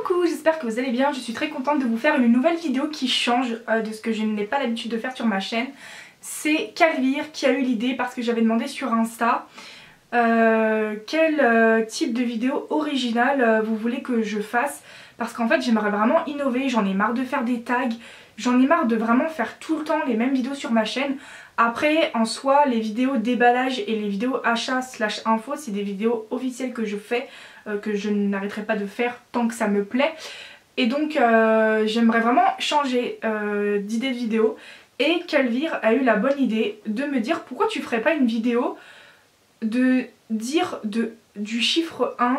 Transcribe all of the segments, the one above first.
Coucou, j'espère que vous allez bien. Je suis très contente de vous faire une nouvelle vidéo qui change de ce que je n'ai pas l'habitude de faire sur ma chaîne. C'est Calvire qui a eu l'idée parce que j'avais demandé sur Insta quel type de vidéo originale vous voulez que je fasse. Parce qu'en fait j'aimerais vraiment innover, j'en ai marre de faire des tags, j'en ai marre de vraiment faire tout le temps les mêmes vidéos sur ma chaîne. Après en soi les vidéos déballage et les vidéos achat / info c'est des vidéos officielles que je fais, que je n'arrêterai pas de faire tant que ça me plaît. Et donc j'aimerais vraiment changer d'idée de vidéo. Et Calvire a eu la bonne idée de me dire pourquoi tu ferais pas une vidéo de dire du chiffre 1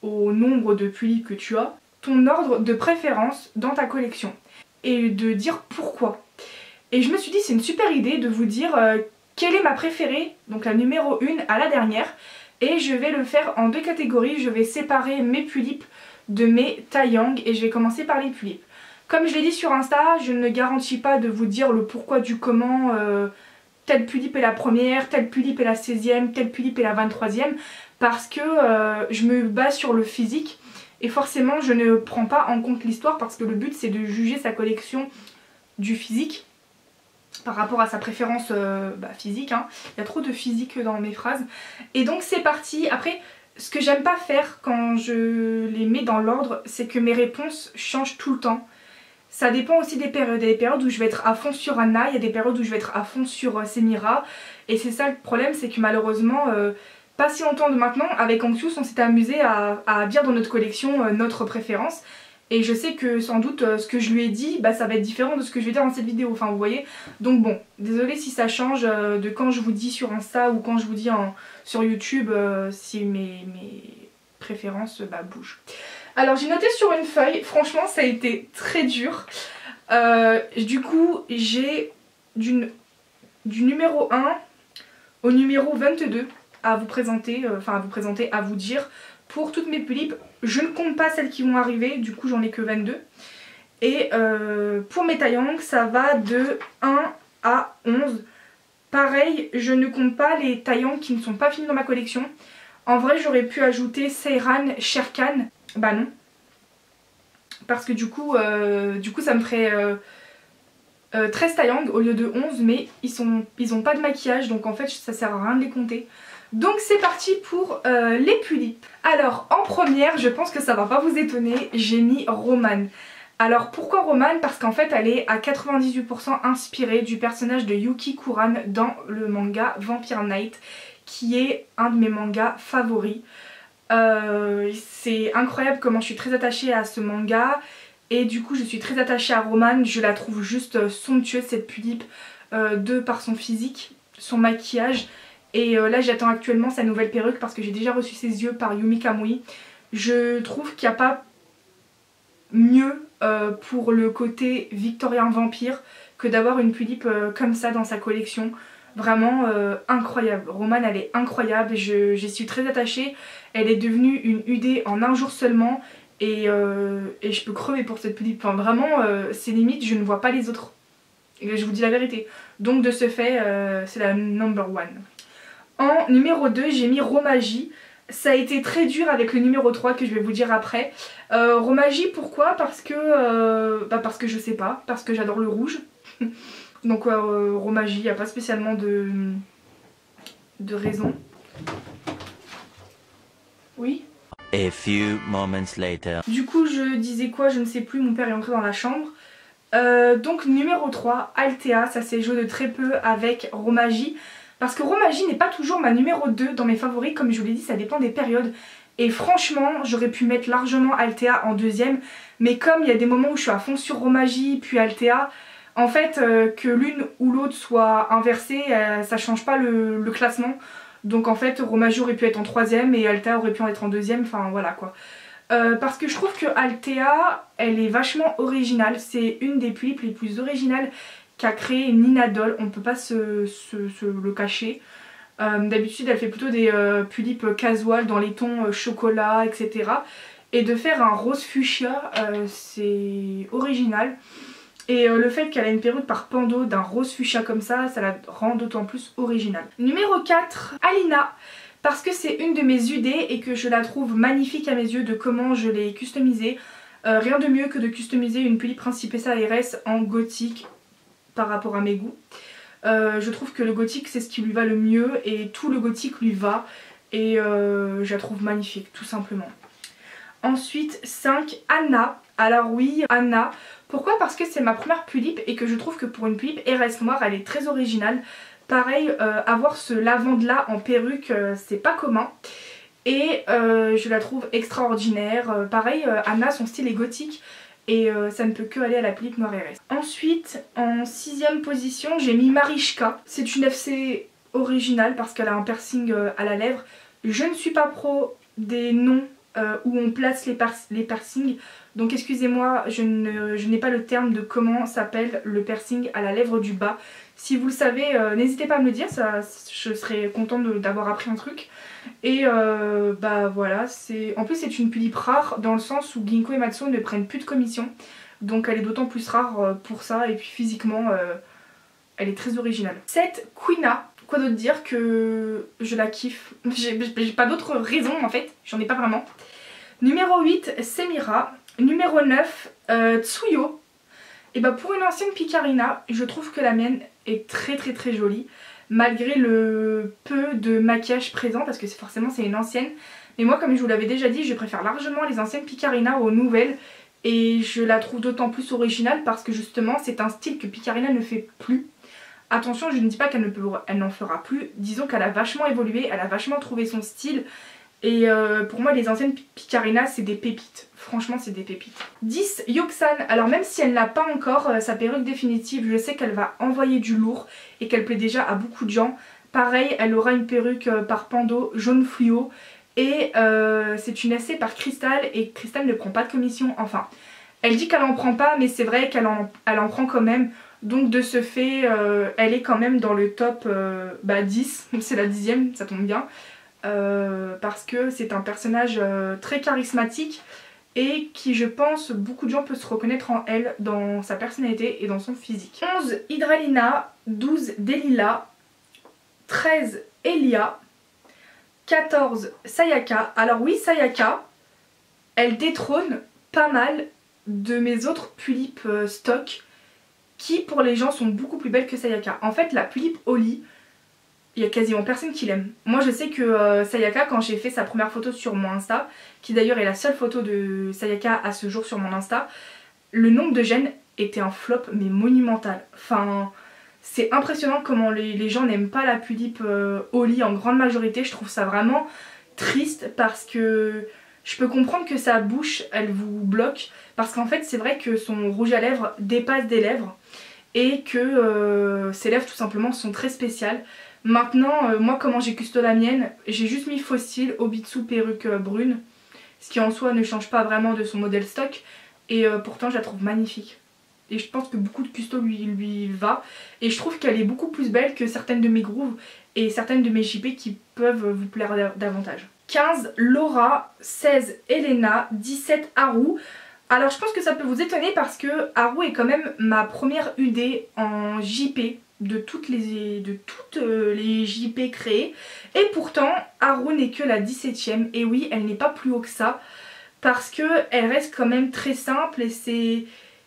au nombre de pulls que tu as, ton ordre de préférence dans ta collection. Et de dire pourquoi. Et je me suis dit c'est une super idée de vous dire quelle est ma préférée, donc la numéro 1 à la dernière. Et je vais le faire en deux catégories, je vais séparer mes pulls de mes taillangs et je vais commencer par les pulls. Comme je l'ai dit sur Insta, je ne garantis pas de vous dire le pourquoi du comment, tel pull est la première, tel pull est la 16e, tel pull est la 23e, parce que je me base sur le physique et forcément je ne prends pas en compte l'histoire parce que le but c'est de juger sa collection du physique par rapport à sa préférence physique, hein. Il y a trop de physique dans mes phrases. Et donc c'est parti. Après, ce que j'aime pas faire quand je les mets dans l'ordre, c'est que mes réponses changent tout le temps. Ça dépend aussi des périodes. Il y a des périodes où je vais être à fond sur Anna, il y a des périodes où je vais être à fond sur Semira. Et c'est ça le problème, c'est que malheureusement, pas si longtemps de maintenant, avec Anxious, on s'était amusé à dire dans notre collection notre préférence. Et je sais que sans doute ce que je lui ai dit, ça va être différent de ce que je vais dire dans cette vidéo, enfin vous voyez. Donc bon, désolée si ça change de quand je vous dis sur Insta ou quand je vous dis sur YouTube, si mes préférences bougent. Alors j'ai noté sur une feuille, franchement ça a été très dur. Du coup j'ai du numéro 1 au numéro 22 à vous présenter, à vous dire pour toutes mes pulls. Je ne compte pas celles qui vont arriver, du coup j'en ai que 22. Et pour mes taillangs, ça va de 1 à 11. Pareil, je ne compte pas les taillangs qui ne sont pas finis dans ma collection. En vrai, j'aurais pu ajouter Seyran, Sherkan. Bah non. Parce que du coup ça me ferait 13 taillangs au lieu de 11. Mais ils ont pas de maquillage, donc en fait ça sert à rien de les compter. Donc c'est parti pour les pulls. Alors en première, je pense que ça va pas vous étonner, j'ai mis Romane. Alors pourquoi Romane? Parce qu'en fait elle est à 98% inspirée du personnage de Yuki Kuran dans le manga Vampire Knight, qui est un de mes mangas favoris. C'est incroyable comment je suis très attachée à ce manga. Et du coup je suis très attachée à Romane, je la trouve juste somptueuse cette pull de par son physique, son maquillage. Et là j'attends actuellement sa nouvelle perruque parce que j'ai déjà reçu ses yeux par Yumi Kamui. Je trouve qu'il n'y a pas mieux pour le côté victorien vampire que d'avoir une pull comme ça dans sa collection. Vraiment incroyable. Romane elle est incroyable, j'y suis très attachée. Elle est devenue une UD en un jour seulement et je peux crever pour cette pull. Enfin vraiment c'est limite, je ne vois pas les autres. Et je vous dis la vérité. Donc de ce fait c'est la number one. En numéro 2 j'ai mis Romagie. Ça a été très dur avec le numéro 3 que je vais vous dire après. Romagie pourquoi? Parce que je sais pas, parce que j'adore le rouge. Donc Romagie, il n'y a pas spécialement de raison. Oui. A few moments later. Du coup je disais quoi, je ne sais plus, mon père est entré dans la chambre. Donc numéro 3, Althea, ça s'est joué de très peu avec Romagie. Parce que Romagie n'est pas toujours ma numéro 2 dans mes favoris, comme je vous l'ai dit, ça dépend des périodes. Et franchement, j'aurais pu mettre largement Althea en deuxième. Mais comme il y a des moments où je suis à fond sur Romagie, puis Althea, en fait, que l'une ou l'autre soit inversée, ça change pas le classement. Donc en fait, Romagie aurait pu être en troisième et Althea aurait pu en être en deuxième, enfin voilà quoi. Parce que je trouve que Althea, elle est vachement originale. C'est une des pulls les plus originales qu'a créé Nina Doll, on peut pas se le cacher. D'habitude elle fait plutôt des pulls casual dans les tons chocolat, etc. Et de faire un rose fuchsia, c'est original. Et le fait qu'elle ait une perruque par Pando d'un rose fuchsia comme ça la rend d'autant plus originale. Numéro 4, Alina. parce que c'est une de mes idées et que je la trouve magnifique à mes yeux de comment je l'ai customisée. Rien de mieux que de customiser une Pulippe Principessa ARS en gothique par rapport à mes goûts. Je trouve que le gothique c'est ce qui lui va le mieux et tout le gothique lui va et je la trouve magnifique tout simplement. Ensuite 5, Anna. Alors oui, Anna. Pourquoi? Parce que c'est ma première Pulippe et que je trouve que pour une Pulippe RS noire elle est très originale. Pareil, avoir ce lavande là en perruque c'est pas commun. Et je la trouve extraordinaire. Pareil, Anna son style est gothique. Et ça ne peut que aller à la Pulippe noire RS. Ensuite, en 6ème position, j'ai mis Marichka. C'est une FC originale parce qu'elle a un piercing à la lèvre. Je ne suis pas pro des noms où on place les piercings. Donc excusez-moi, je n'ai pas le terme de comment s'appelle le piercing à la lèvre du bas. Si vous le savez, n'hésitez pas à me le dire, je serais contente d'avoir appris un truc. Et bah voilà, en plus c'est une Pulippe rare dans le sens où Ginko et Matsuo ne prennent plus de commission. Donc elle est d'autant plus rare pour ça et puis physiquement elle est très originale. 7, Queena. Quoi d'autre dire que je la kiffe. J'ai pas d'autres raisons en fait, j'en ai pas vraiment. Numéro 8, Semira. Numéro 9, Tsuyo. Et bah pour une ancienne Picarina, je trouve que la mienne est très jolie. Malgré le peu de maquillage présent parce que forcément c'est une ancienne. Mais moi comme je vous l'avais déjà dit, je préfère largement les anciennes Picarina aux nouvelles. Et je la trouve d'autant plus originale parce que justement c'est un style que Picarina ne fait plus. Attention, je ne dis pas qu'elle n'en fera plus. Disons qu'elle a vachement évolué, elle a vachement trouvé son style. Et pour moi les anciennes Picarina c'est des pépites. Franchement c'est des pépites. 10, Yoksan. Alors même si elle n'a pas encore sa perruque définitive, je sais qu'elle va envoyer du lourd et qu'elle plaît déjà à beaucoup de gens. Pareil, elle aura une perruque par Pando jaune fluo. Et c'est une essai par Crystal et Crystal ne prend pas de commission. Enfin, elle dit qu'elle en prend pas mais c'est vrai qu'elle en prend quand même. Donc de ce fait, elle est quand même dans le top 10. C'est la 10ème, ça tombe bien. Parce que c'est un personnage très charismatique et qui je pense beaucoup de gens peuvent se reconnaître en elle dans sa personnalité et dans son physique. 11, Hydralina. 12, Delila. 13, Elia. 14, Sayaka. Alors oui, Sayaka, elle détrône pas mal de mes autres Pulippes stock qui pour les gens sont beaucoup plus belles que Sayaka. En fait la Pulippe Oli, il y a quasiment personne qui l'aime. Moi je sais que Sayaka, quand j'ai fait sa première photo sur mon Insta, qui d'ailleurs est la seule photo de Sayaka à ce jour sur mon Insta, le nombre de j'aime était un flop mais monumental. Enfin c'est impressionnant comment les gens n'aiment pas la Pulippe Oli en grande majorité. Je trouve ça vraiment triste parce que je peux comprendre que sa bouche elle vous bloque parce qu'en fait c'est vrai que son rouge à lèvres dépasse des lèvres et que ses lèvres tout simplement sont très spéciales. Maintenant moi comment j'ai custo la mienne, j'ai juste mis Fossil Obitsu perruque brune, ce qui en soi ne change pas vraiment de son modèle stock et pourtant je la trouve magnifique. Et je pense que beaucoup de custo lui va. Et je trouve qu'elle est beaucoup plus belle que certaines de mes grooves et certaines de mes JP qui peuvent vous plaire davantage. 15, Laura. 16, Elena. 17, Haru. Alors je pense que ça peut vous étonner parce que Haru est quand même ma première UD en JP de toutes les JP créées. Et pourtant Haru n'est que la 17ème. Et oui, elle n'est pas plus haut que ça. Parce qu'elle reste quand même très simple et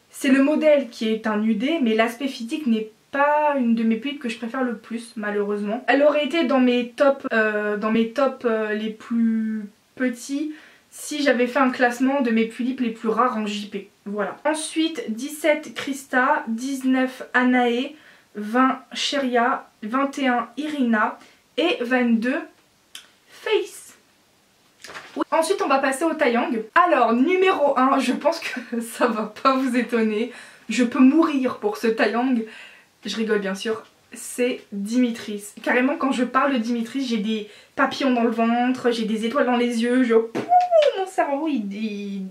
c'est le modèle qui est un UD, mais l'aspect physique n'est pas une de mes Pulippes que je préfère le plus, malheureusement. Elle aurait été dans mes tops les plus petits si j'avais fait un classement de mes Pulippes les plus rares en JP. Voilà. Ensuite, 17, Krista. 19, Anae. 20, Sheria. 21, Irina. Et 22, Face. Oui. Ensuite on va passer au Taeyang. Alors numéro 1, je pense que ça va pas vous étonner. Je peux mourir pour ce Taeyang. Je rigole bien sûr. C'est Dimitris. Carrément quand je parle de Dimitris, j'ai des papillons dans le ventre, j'ai des étoiles dans les yeux. Mon cerveau il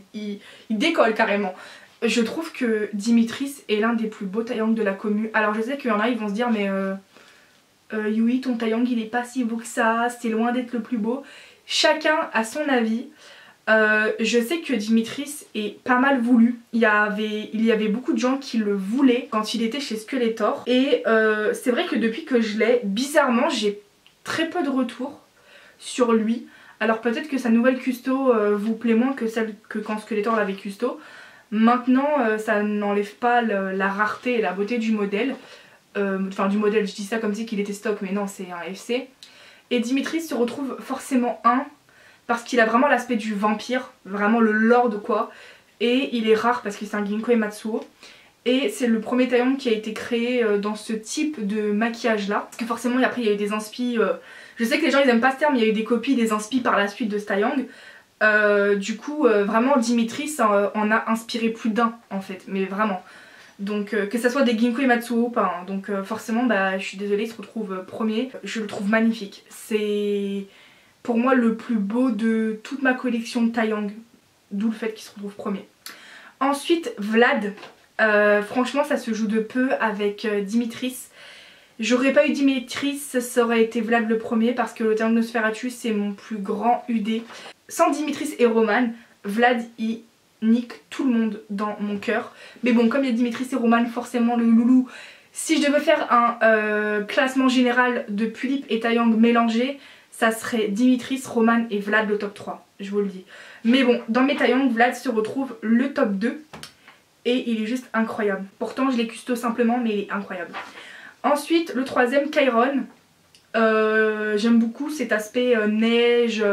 décolle carrément. Je trouve que Dimitris est l'un des plus beaux Taeyang de la commu. Alors je sais qu'il y en a, ils vont se dire mais Yui, ton Taeyang il est pas si beau que ça, c'est loin d'être le plus beau. Chacun a son avis. Je sais que Dimitris est pas mal voulu. Il y avait beaucoup de gens qui le voulaient quand il était chez Skeletor. Et c'est vrai que depuis que je l'ai, bizarrement j'ai très peu de retours. sur lui. Alors peut-être que sa nouvelle custo vous plaît moins que celle que quand Skeletor l'avait custo. Maintenant ça n'enlève pas la rareté et la beauté du modèle. Enfin du modèle, je dis ça comme si qu'il était stock mais non c'est un FC. Et Dimitri se retrouve forcément 1 parce qu'il a vraiment l'aspect du vampire, vraiment le lord quoi. Et il est rare parce que c'est un Ginkgo et Matsuo. Et c'est le premier Taeyong qui a été créé dans ce type de maquillage là. Parce que forcément après il y a eu des inspi. Je sais que les gens ils aiment pas ce terme, il y a eu des copies des inspi par la suite de ce Taeyong. Du coup vraiment Dimitri ça en a inspiré plus d'un en fait, mais vraiment. Donc que ça soit des Ginkgo et Matsuo ou pas. Hein. Donc forcément bah, je suis désolée, il se retrouve premier. Je le trouve magnifique. C'est pour moi le plus beau de toute ma collection de Taeyong. D'où le fait qu'il se retrouve premier. Ensuite Vlad. Franchement ça se joue de peu avec Dimitris. J'aurais pas eu Dimitris, ça aurait été Vlad le premier parce que le Taeyong Nosferatu c'est mon plus grand UD. Sans Dimitris et Roman, Vlad il nique tout le monde dans mon cœur. Mais bon comme il y a Dimitris et Roman forcément le loulou. Si je devais faire un classement général de Pulip et Taeyong mélangés, ça serait Dimitris, Roman et Vlad le top 3, je vous le dis. Mais bon dans mes Taeyong, Vlad se retrouve le top 2. Et il est juste incroyable. Pourtant je l'ai custo simplement mais il est incroyable. Ensuite le troisième Chiron. J'aime beaucoup cet aspect neige,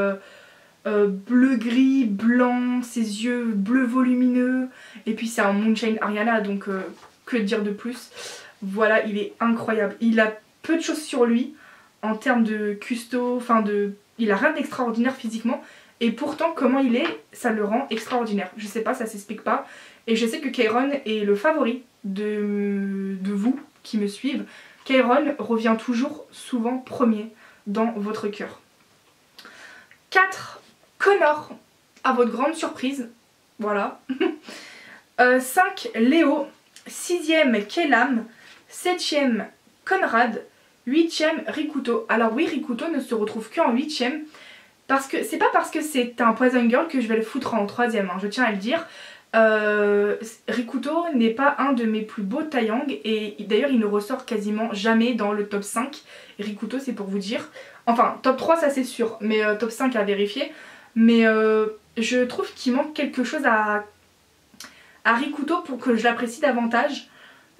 bleu gris, blanc, ses yeux bleu volumineux. Et puis c'est un Moonshine Ariana donc que dire de plus. Voilà il est incroyable. Il a peu de choses sur lui en termes de custo, enfin il a rien d'extraordinaire physiquement. Et pourtant comment il est ça le rend extraordinaire. Je sais pas, ça s'explique pas. Et je sais que Chiron est le favori de vous qui me suivent. Chiron revient toujours souvent premier dans votre cœur. 4. Connor, à votre grande surprise. Voilà. 5. Léo. 6e Kellam. 7e Conrad. 8e Rikuto. Alors oui, Rikuto ne se retrouve qu'en 8e. Parce que c'est pas parce que c'est un Poison Girl que je vais le foutre en 3e, hein, je tiens à le dire. Rikuto n'est pas un de mes plus beaux Taeyong et d'ailleurs il ne ressort quasiment jamais dans le top 5. Rikuto c'est pour vous dire. Enfin top 3 ça c'est sûr, mais top 5 à vérifier. Mais je trouve qu'il manque quelque chose à Rikuto pour que je l'apprécie davantage.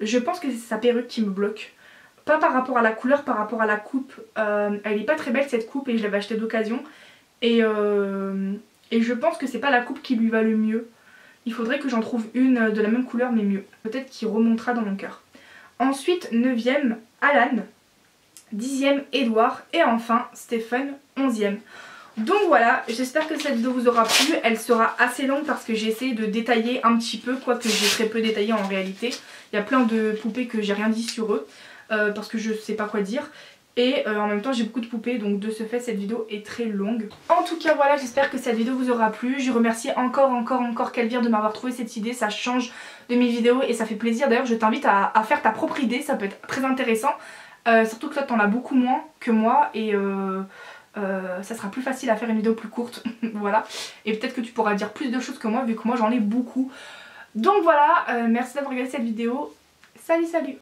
Je pense que c'est sa perruque qui me bloque. Pas par rapport à la couleur, par rapport à la coupe. Elle est pas très belle cette coupe et je l'avais achetée d'occasion. Et je pense que c'est pas la coupe qui lui va le mieux. Il faudrait que j'en trouve une de la même couleur mais mieux. Peut-être qu'il remontera dans mon cœur. Ensuite 9e Alan. 10e Edouard. Et enfin Stephen 11e. Donc voilà, j'espère que cette vidéo vous aura plu. Elle sera assez longue parce que j'ai essayé de détailler un petit peu. Quoique j'ai très peu détaillé en réalité. Il y a plein de poupées que j'ai rien dit sur eux. Parce que je sais pas quoi dire. Et en même temps j'ai beaucoup de poupées donc de ce fait cette vidéo est très longue. En tout cas voilà, j'espère que cette vidéo vous aura plu. Je remercie encore Calvire de m'avoir trouvé cette idée. Ça change de mes vidéos et ça fait plaisir. D'ailleurs je t'invite à faire ta propre idée, ça peut être très intéressant. Surtout que toi t'en as beaucoup moins que moi et ça sera plus facile à faire une vidéo plus courte. Voilà. Et peut-être que tu pourras dire plus de choses que moi vu que moi j'en ai beaucoup. Donc voilà, merci d'avoir regardé cette vidéo. Salut salut.